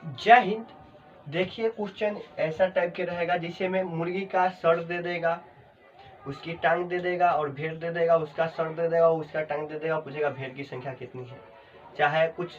जय हिंद। देखिए क्वेश्चन ऐसा टाइप के रहेगा जिसे में मुर्गी का सर दे देगा, उसकी टांग दे देगा और भेड़ दे देगा, उसका सर दे देगा, उसका टांग दे देगा, पूछेगा भेड़ की संख्या कितनी है। चाहे कुछ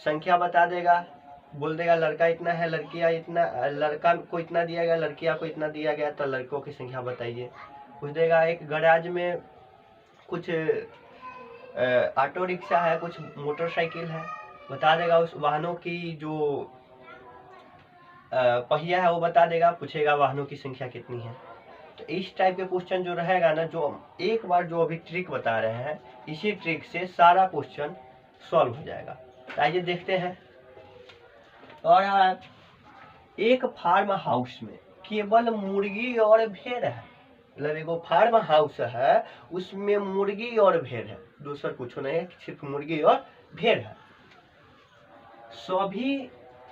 संख्या बता देगा, बोल देगा लड़का इतना है, लड़कियां इतना, लड़का को इतना दिया गया, लड़कियां को इतना दिया गया, तो लड़कों की संख्या बताइए। पूछ देगा एक गैराज में कुछ ऑटो रिक्शा है, कुछ मोटरसाइकिल है, बता देगा उस वाहनों की जो पहिया है वो बता देगा, पूछेगा वाहनों की संख्या कितनी है। तो इस टाइप के क्वेश्चन जो रहेगा ना, जो एक बार जो अभी ट्रिक बता रहे हैं, इसी ट्रिक से सारा क्वेश्चन सॉल्व हो जाएगा। तो आइए देखते हैं। और एक फार्म हाउस में केवल मुर्गी और भेड़ है, मतलब एक फार्म हाउस है, उसमें मुर्गी और भेड़ है, दूसरा कुछ नहीं है, सिर्फ मुर्गी और भेड़ है। सभी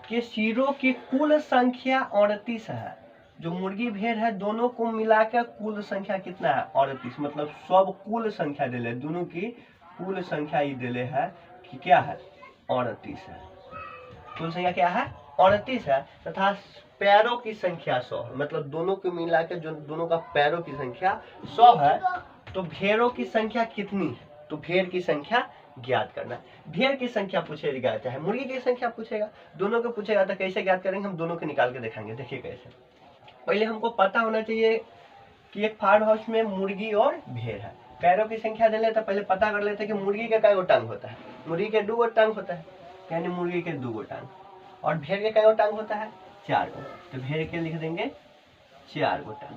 के सिरों की कुल संख्या 38 है। जो मुर्गी भेड़ है दोनों को मिलाकर कुल संख्या कितना है? 38। मतलब सब कुल संख्या दिले, दोनों की कुल संख्या ही दिले है कि क्या है? 38 है। कुल संख्या क्या है? 38 है। तथा पैरों की संख्या 100 है, मतलब दोनों को मिलाकर जो दोनों का पैरों की संख्या 100 है। तो भेड़ों की संख्या कितनी है? तो भेड़ की संख्या ज्ञात करना है। भेड़ की संख्या पूछेगा, चाहे मुर्गी की संख्या पूछेगा, दोनों को पूछेगा, तो कैसे ज्ञात करेंगे? हम दोनों को निकाल के दिखाएंगे। देखिए कैसे। पहले हमको पता होना चाहिए कि एक फार्म हाउस में मुर्गी और भेड़ है। पैरों की संख्या दे लेते, पहले पता कर लेते कि मुर्गी के कई गो टांग होता है। मुर्गी के 2 गो टांग होता है, यानी मुर्गी के 2 गो टांग। और भेड़ के कई गो टांग होता है? 4 गो। तो भेड़ के लिख देंगे 4 गो टांग।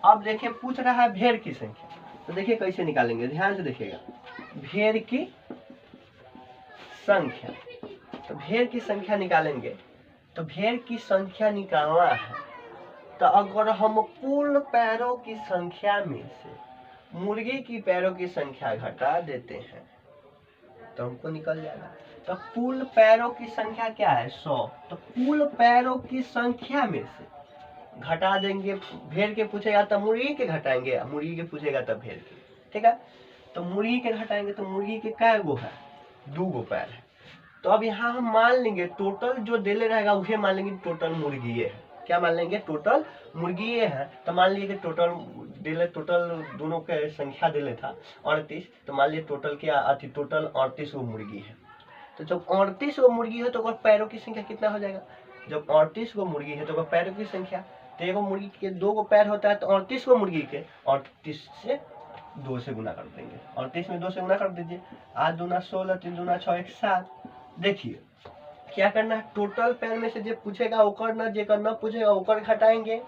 अब देखिए पूछ रहा है भेड़ की संख्या, तो देखिए कैसे निकालेंगे, ध्यान से देखिएगा। भेड़ की संख्या, तो भेड़ की संख्या निकालेंगे। तो भेड़ की संख्या निकालना है, तो अगर हम कुल पैरों की संख्या में से मुर्गी की पैरों की संख्या घटा देते हैं तो हमको निकल जाएगा। तो कुल पैरों की संख्या क्या है? 100। तो कुल पैरों की संख्या में से घटा देंगे। भेड़ के पूछेगा तो मुर्गी के घटाएंगे, मुर्गी के पूछेगा तो भेड़ के। ठीक है। तो मुर्गी के घटाएंगे, तो मुर्गी के कै गो है? 2 गो पैर है। तो अब यहाँ हम मान लेंगे टोटल जो दिले रहेगा उसे मान लेंगे टोटल मुर्गी है। क्या मान लेंगे? टोटल मुर्गी है। तो मान लीजिए कि टोटल दिले, टोटल दोनों के संख्या दिले था 38, तो मान लीजिए टोटल क्या अति टोटल 38 गो मुर्गी है। तो जब 38 गो मुर्गी है तो पैरों की संख्या कितना हो जाएगा? जब 38 गो मुर्गी है तो पैरों की संख्या, तो एगो मुर्गी के 2 गो पैर होता है, तो 38 गो मुर्गी के 38 से 2 से गुना कर देंगे। 38 में 2 से गुना कर दीजिए। 8 दूना 16, 3 दूना 6, 1 7। देखिए क्या करना है, टोटल पैर में से जो पूछेगा ओकर ना, जेकर ना पूछेगा ओकर घटाएंगे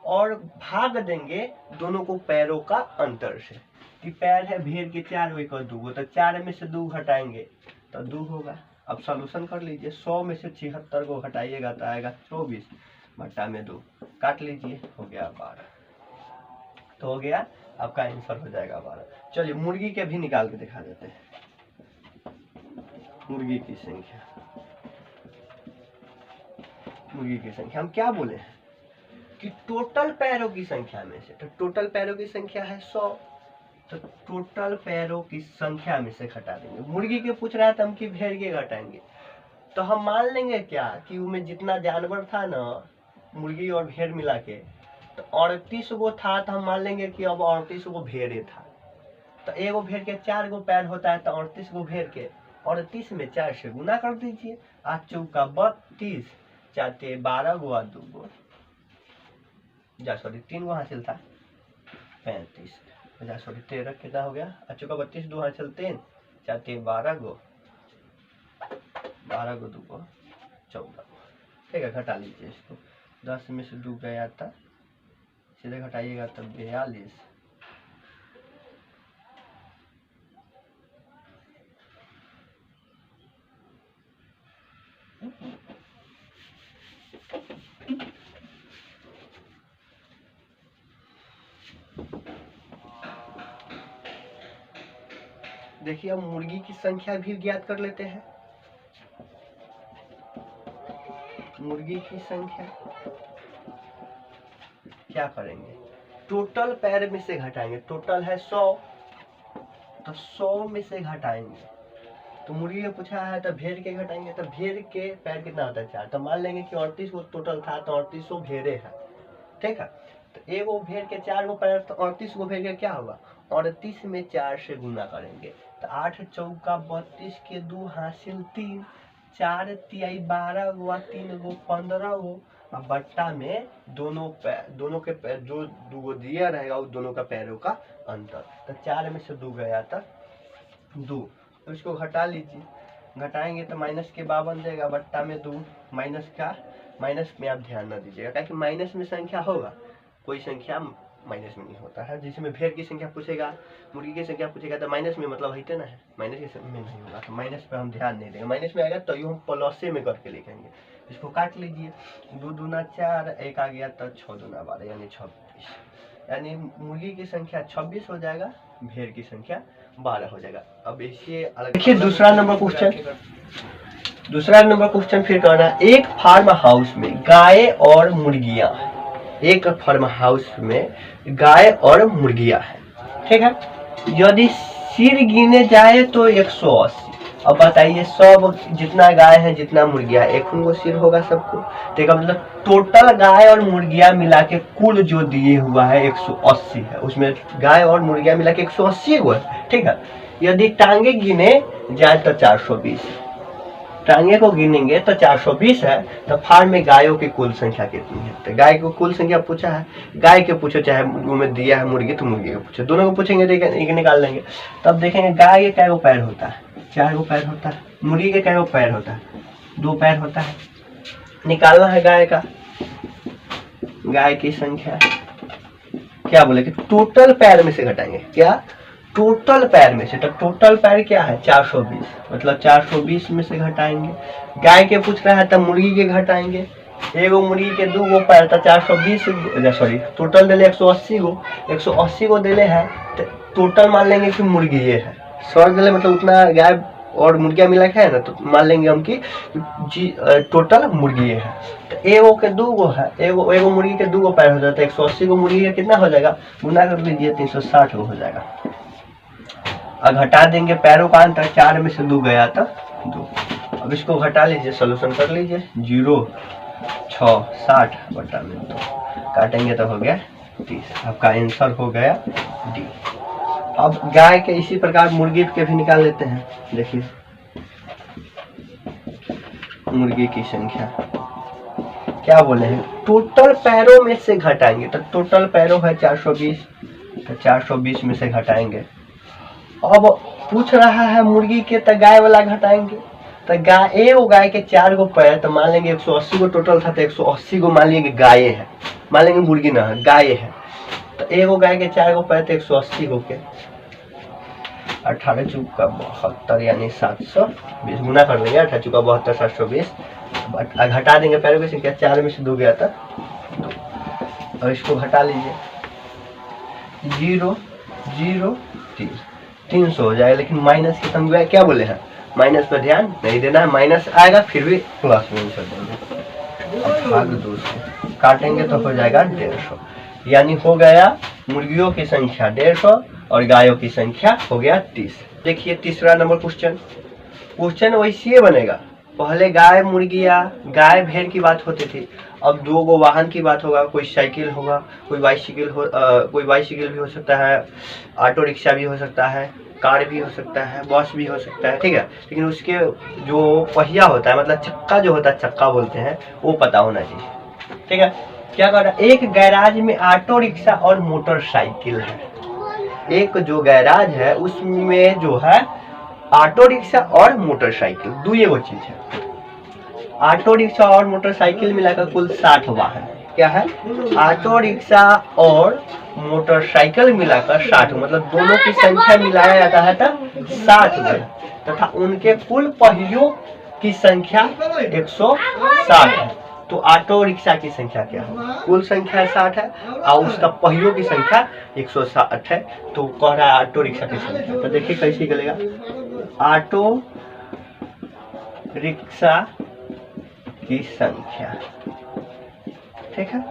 और भाग देंगे दोनों को पैरों का अंतर से। कि पैर है भेड़ के 4 गो, एक 2 गो, तो 4 में से 2 घटाएंगे तो 2 होगा। अब सॉल्यूशन कर लीजिए। 100 में से 76 को घटाइएगा तो आएगा 24 बट्टा में 2, काट लीजिए, हो गया 12। तो हो गया आपका आंसर हो जाएगा 12। चलिए मुर्गी के भी निकाल के दिखा देते हैं। मुर्गी की संख्या, मुर्गी की संख्या हम क्या बोले हैं कि टोटल पैरों की संख्या में से, तो टोटल पैरों की संख्या है 100, तो टोटल पैरों की संख्या में से घटा देंगे। मुर्गी के पूछ रहा है तो हम कि भेड़ के घटाएंगे। तो हम मान लेंगे क्या कि उनमें जितना जानवर था ना, मुर्गी और भेड़ मिला के, तो 38 गो था, तो हम मान लेंगे कि अब 38 गो भेड़े था। तो एगो भेड़ के 4 गो पैर होता है, तो 38 गो भेड़ के 38 में 4 से गुना कर दीजिए। 8 चौका 32, 4 ते 12 गो और 2 गो, जा सॉरी 3 गो हासिल था 35, जा सॉरी 13 कितना हो गया? 8 चौका 32, 2 हासिल 3, 4 ते 12 गो, 12 गो 2 गो 14। ठीक है, घटा लीजिए इसको। 10 में से 2 गया था, सीधे घटाइएगा तब 42। देखिए अब मुर्गी की संख्या भी ज्ञात कर लेते हैं। मुर्गी की संख्या क्या करेंगे? टोटल पैर में से घटाएंगे। टोटल है 100, तो 100 में से घटाएंगे तो मुर्गी के पूछा है तो भेड़ के घटाएंगे तो भेड़ के पैर कितना होता है 4, तो मान लेंगे कि 38 को टोटल था तो 38 भेड़े है, ठीक है। तो एगो भेड़ के 4 गो पैर तो 38 गो भेड़ के क्या होगा, 38 में 4 से गुना करेंगे तो 8 चौका 32 के 2 हासिल 3, 4 तिहाई 12 गो 3 गो 15 गो, और बट्टा में दोनों के पैर जो दो दिया रहेगा उस दोनों का पैरों का अंतर, तो 4 में से 2 गया था 2, तो इसको घटा लीजिए, घटाएंगे तो माइनस के 52 जाएगा, बट्टा में 2, माइनस में आप ध्यान न दीजिएगा, क्योंकि माइनस में संख्या होगा, कोई संख्या माइनस में नहीं होता है। जिसमें भेड़ की संख्या पूछेगा, मुर्गी की संख्या पूछेगा तो माइनस में मतलब है ना है, माइनस में नहीं होगा, तो माइनस पे हम ध्यान नहीं देंगे, माइनस में आएगा तो यूँ हम प्लस में करके लिखेंगे। इसको काट लीजिए, 2 दूना 4, 1 आ गया तो 6 दूना 12 यानी 26, यानी मुर्गी की संख्या 26 हो जाएगा, भेड़ की संख्या 12 हो जाएगा। अब इसे अलग देखिए दूसरा नंबर क्वेश्चन फिर करना, एक फार्म हाउस में गाय और मुर्गियां, एक फार्म हाउस में गाय और मुर्गियां है, ठीक है। यदि सिर गिने जाए तो 180, अब बताइए सब जितना गाय है जितना मुर्गियां, एक को सिर होगा सबको, ठीक है, मतलब टोटल गाय और मुर्गियां मिला के कुल जो दिए हुआ है 180 है, उसमें गाय और मुर्गियां मिला के 180 गो है, ठीक है। यदि टांगे गिने जाए तो 420, टांगे को गिनेंगे तो 420 है, तो फार्म में गायों की कुल संख्या कितनी है, तो गाय को कुल संख्या पूछा है, गाय के पूछो चाहे में दिया है मुर्गी तो मुर्गी को पूछो, दोनों को पूछेंगे तो एक निकाल लेंगे। तब देखेंगे गाय के कै गो पैर होता है, 4 गो पैर होता है, मुर्गी के कै गो पैर होता है, 2 पैर होता है, निकालना है गाय की संख्या, क्या बोले कि टोटल पैर में से घटाएंगे, क्या टोटल पैर में से, तो टोटल पैर क्या है 420, मतलब 420 में से घटाएंगे। गाय के पूछ रहा है तो मुर्गी के घटाएंगे, एगो मुर्गी के 2 गो पैर तो 420 सॉरी टोटल दिले 180 गो दिले है, तो टोटल मान लेंगे कि मुर्गी ये है, 100 दिले मतलब उतना गाय और मुर्गियां मिला के है ना, तो मान लेंगे हम कि टोटल मुर्गी है। तो एगो के 2 गो है, एगो मुर्गी के 2 गो पैर हो जाता है, 180 गो मुर्गी का कितना हो जाएगा, गुना कर लीजिए 360 गो हो जाएगा। अब घटा देंगे पैरों का अंतर, 4 में से 2 गया था 2, अब इसको घटा लीजिए, सोल्यूशन कर लीजिए, 0 6 60 बटा में 2 काटेंगे तो हो गया 30, आपका आंसर हो गया डी। अब गाय के इसी प्रकार मुर्गी के भी निकाल लेते हैं, देखिए मुर्गी की संख्या क्या बोले हैं, टोटल पैरों में से घटाएंगे, तो टोटल पैरों है 420, तो 420 में से घटाएंगे। अब पूछ रहा है मुर्गी के, तो गाय वाला घटाएंगे, तो गाय के 4 गो पैर, तो मान लेंगे 180 गो टोटल था, तो 180 गो मान लेंगे गाय है, मान लेंगे मुर्गी ना है गाय है, तो एगो गाय के 4 गो पैर तो 180 गो के 18 चौका 72 यानी 720 गुना कर देंगे, 18 चौका 72 720, घटा देंगे पैरों की संख्या, 4 में से 2 गया था 2, और इसको घटा लीजिए 0 0 300 हो जाएगा, लेकिन माइनस की संख्या क्या बोले हैं, माइनस पर ध्यान नहीं देना है, माइनस आएगा फिर भी प्लस में कर देंगे। अब भाग 2 से काटेंगे तो हो जाएगा 150, यानी हो गया मुर्गियों की संख्या 150 और गायों की संख्या हो गया 30। देखिए तीसरा नंबर क्वेश्चन वैसे बनेगा, पहले गाय मुर्गिया गाय भेड़ की बात होती थी, अब 2 गो वाहन की बात होगा, कोई साइकिल होगा, कोई बाइसिकल भी हो सकता है, ऑटो रिक्शा भी हो सकता है, कार भी हो सकता है, बस भी हो सकता है, ठीक है। लेकिन उसके जो पहिया होता है मतलब चक्का जो होता है, चक्का बोलते हैं, वो पता होना चाहिए, ठीक है। क्या कर रहा है, एक गैराज में ऑटो रिक्शा और मोटरसाइकिल है, एक जो गैराज है उसमें जो है ऑटो रिक्शा और मोटरसाइकिल 2 चीज है, ऑटो रिक्शा और मोटरसाइकिल मिलाकर कुल 60 वाहन, क्या है ऑटो रिक्शा और मोटरसाइकिल मिलाकर 60, मतलब दोनों की संख्या मिलाया जाता है तब 60 तथा उनके कुल पहियों की संख्या 160 है। तो ऑटो रिक्शा की संख्या क्या है, कुल संख्या 60 है और उसका पहियों की संख्या 160 है, तो कह रहा है ऑटो रिक्शा की संख्या, तो देखिए कैसे चलेगा, ऑटो रिक्शा की संख्या, ठीक है,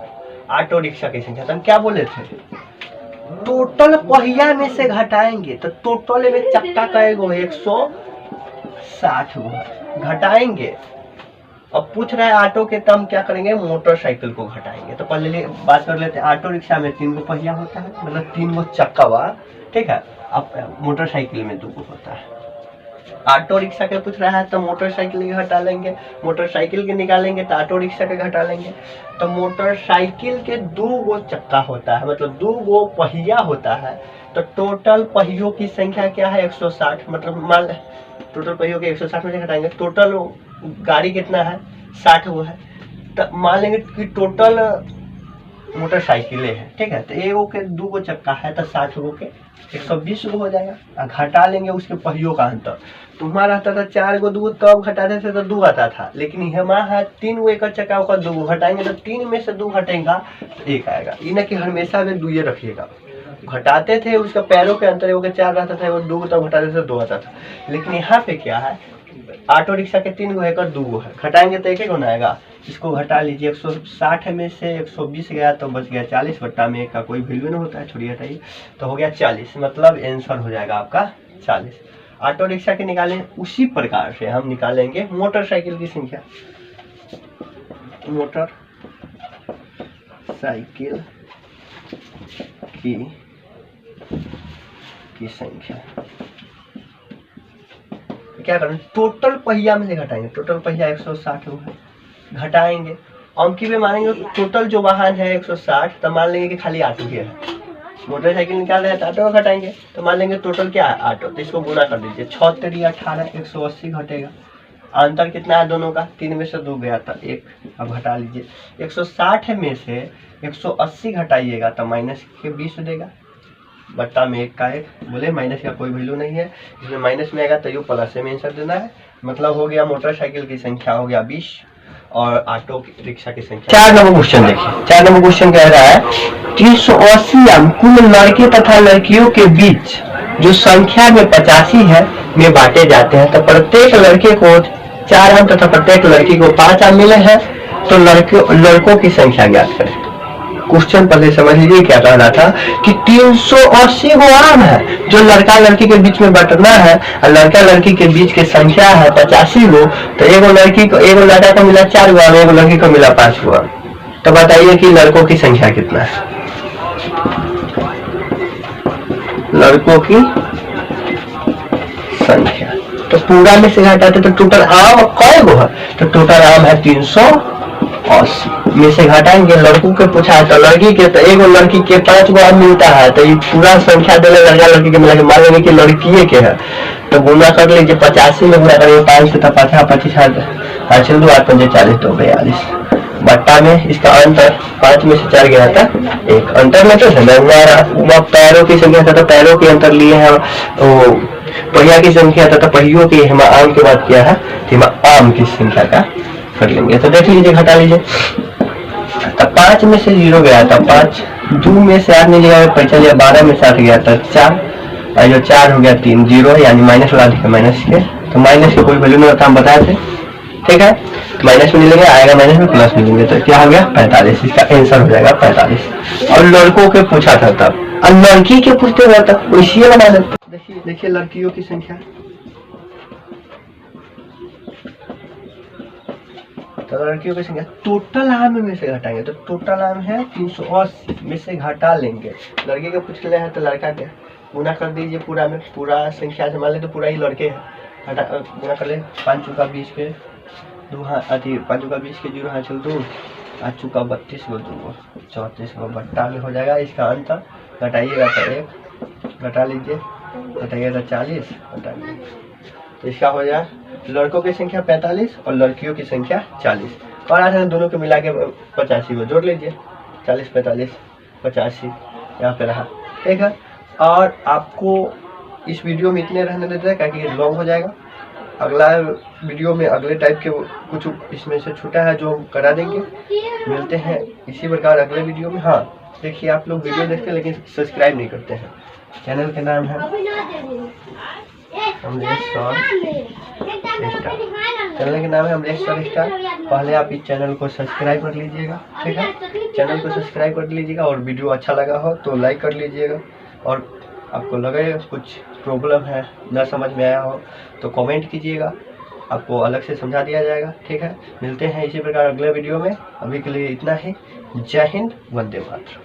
ऑटो रिक्शा की संख्या, तो हम क्या बोले थे, टोटल पहिया में से घटाएंगे, तो टोटल में चक्का कहेगा 60 वो है, घटाएंगे। अब पूछ रहा है ऑटो के, तब क्या करेंगे, मोटरसाइकिल को घटाएंगे। तो पहले बात कर लेते हैं, ऑटो रिक्शा में 3 गो पहिया होता है, मतलब 3 गो चक्का, ठीक है। अब मोटरसाइकिल में 2 गो होता है। ऑटो रिक्शा के पूछ रहा है तो मोटरसाइकिल के घटा लेंगे, मोटरसाइकिल के निकालेंगे तो ऑटो रिक्शा के घटा लेंगे। तो मोटरसाइकिल के 2 गो चक्का होता है, मतलब 2 गो पहिया होता है। तो टोटल पहियों की संख्या क्या है, 160। मतलब मान टोटल पहियों के 160 में से घटाएंगे, टोटल गाड़ी कितना है, 60 वो है। तो मान लेंगे कि टोटल मोटरसाइकिलें हैं, ठीक है। तो एगो के 2 गो चक्का है तो 60 गो के 120 गो हो जाएगा। घटा लेंगे उसके पहियों का अंतर। तुम्हारा रहता था 4 गो 2 गो, तब घटाते थे तो 2 आता था, लेकिन यहाँ है 3 गो एक चक्का का 2 गो, घटाएंगे तो 3 में से 2 घटेगा तो 1 आएगा। ये ना कि हमेशा में 2 रखिएगा। घटाते थे उसका पैरों के अंतर, एगो के 4 रहता था, एगो 2 तब घटाते थे 2 आता था। लेकिन यहाँ पे क्या है, ऑटो रिक्शा के 3 गो है और 2 गो है, घटाएंगे तो 1 होना आएगा। इसको घटा लीजिए, 160 में से 120 गया तो बच गया 40, बट्टा में 1 का कोई वैल्यू नहीं होता है, छोड़िए हटाइए। तो हो गया 40, मतलब आंसर हो जाएगा आपका 40। ऑटो रिक्शा के निकालें, उसी प्रकार से हम निकालेंगे मोटरसाइकिल की संख्या। मोटर साइकिल की संख्या क्या करें, टोटल पहिया में से घटाएंगे। टोटल पहिया 160 है, घटाएंगे। अंकी में मानेंगे टोटल जो वाहन है 160, तो मान लेंगे कि खाली ऑटो ही है। मोटरसाइकिल निकाल रहे हैं तो ऑटो का घटाएंगे, तो मान लेंगे टोटल क्या है, ऑटो। तो इसको गुना कर दीजिए, 6 3 18, 180 घटेगा। अंतर कितना है दोनों का, 3 में से 2 गया था 1। अब घटा लीजिए, 160 में से 180 घटाइएगा तो माइनस के 20 देगा, बट्टा में 1 का 1। बोले माइनस का कोई वैल्यू नहीं है, इसमें माइनस में आएगा तो ये प्लस में आंसर देना है। मतलब हो गया मोटरसाइकिल की संख्या हो गया 20 और ऑटो रिक्शा की संख्या। 4 नंबर क्वेश्चन देखिए। 4 नंबर क्वेश्चन कह रहा है 380 अंक कुल लड़के तथा लड़कियों के बीच जो संख्या में 85 है में बांटे जाते हैं। तो प्रत्येक लड़के को 4 अंक तथा प्रत्येक लड़की को 5 अंक मिले हैं। तो लड़कों की संख्या ज्ञात करें। क्वेश्चन पहले समझ लीजिए क्या कह रहा था कि 380 गो आम है जो लड़का लड़की के बीच में बंटना है, और लड़का लड़की के बीच की संख्या है 85 गो। तो एगो लड़का को मिला 4 गो आम, एगो लड़की को मिला 5 गो आम। तो बताइए कि लड़कों की संख्या कितना है। लड़कों की संख्या तो पूरा में से घटाते तो टोटल आम कई गो है, तो टोटल आम है 380 में से घटाएंगे। लड़कों के पूछा है तो लड़की के, तो एगो लड़की के 5 गो आम मिलता है, तो ये पूरा संख्या देने लड़का लड़की के मिला के मान लेंगे कि लड़की के है। तो गुना कर लीजिए, 85 में गुना करेंगे 5 से, 5 25 5 2 8 5 40 तो 42, बट्टा में इसका अंतर 5 में से 4 गया था 1। अंतर में तो है पैरों की संख्या था, तो पैरों के अंतर लिए हैं। पहिया की संख्या तथा पहियों की हम आम की बात किया है, तो आम की संख्या का कर लेंगे। तो देख लीजिए, घटा लीजिए। तो 5 में से 0 गया था 5, 2 में से 8 नहीं गया 5, 12 में से 8 गया था 4, और जो 4 हो गया 3 0, यानी माइनस लगा दिया माइनस के। तो माइनस के कोई वैल्यू नहीं होता, हम बताए थे, ठीक है। माइनस में मिलेंगे, आएगा माइनस में प्लस मिलेंगे, तो क्या हो गया 45। इसका आंसर हो जाएगा 45। और लड़कों के पूछा था तब, और लड़की के पूछते हुआ तब वैसे बना देते। देखिए लड़कियों की संख्या, तो लड़कियों की संख्या टोटल आम में से घटाएंगे। तो टोटल आम है 380 में से घटा लेंगे। लड़के के पूछ ले है तो लड़का के गुना कर दीजिए पूरा में, पूरा संख्या से मान ले तो पूरा ही लड़के है, घटा गुना कर ले। 5 चुका 20 के 2 5 चुका 20 के 0 हासिल 2, 8 चुका 32 को 2 34 को बट्टा में हो जाएगा। इसका अंतर घटाइएगा तो 1, घटा लीजिए, घटाइएगा तो 40, घटाइए तो इसका हो जाए लड़कों की संख्या 45 और लड़कियों की संख्या 40। और आज दोनों को मिला के 85 को जोड़ लीजिए, 40 45 85 यहाँ पे रहा, ठीक है। और आपको इस वीडियो में इतने रहने देते हैं क्योंकि लॉन्ग हो जाएगा। अगला वीडियो में अगले टाइप के कुछ इसमें से छूटा है जो हम करा देंगे। मिलते हैं इसी प्रकार अगले वीडियो में। हाँ देखिए, आप लोग वीडियो देखते हैं लेकिन सब्सक्राइब नहीं करते हैं। चैनल का नाम है अमलेश सर स्टार, चैनल के नाम है अमलेश सर स्टार। पहले आप इस चैनल को सब्सक्राइब कर लीजिएगा, ठीक है। चैनल को सब्सक्राइब कर लीजिएगा, और वीडियो अच्छा लगा हो तो लाइक कर लीजिएगा। और आपको लगे कुछ प्रॉब्लम है, ना समझ में आया हो तो कमेंट कीजिएगा। आपको अलग से समझा दिया जाएगा। ठीक है, मिलते हैं इसी प्रकार अगले वीडियो में। अभी के लिए इतना ही। जय हिंद, वंदे मातरम।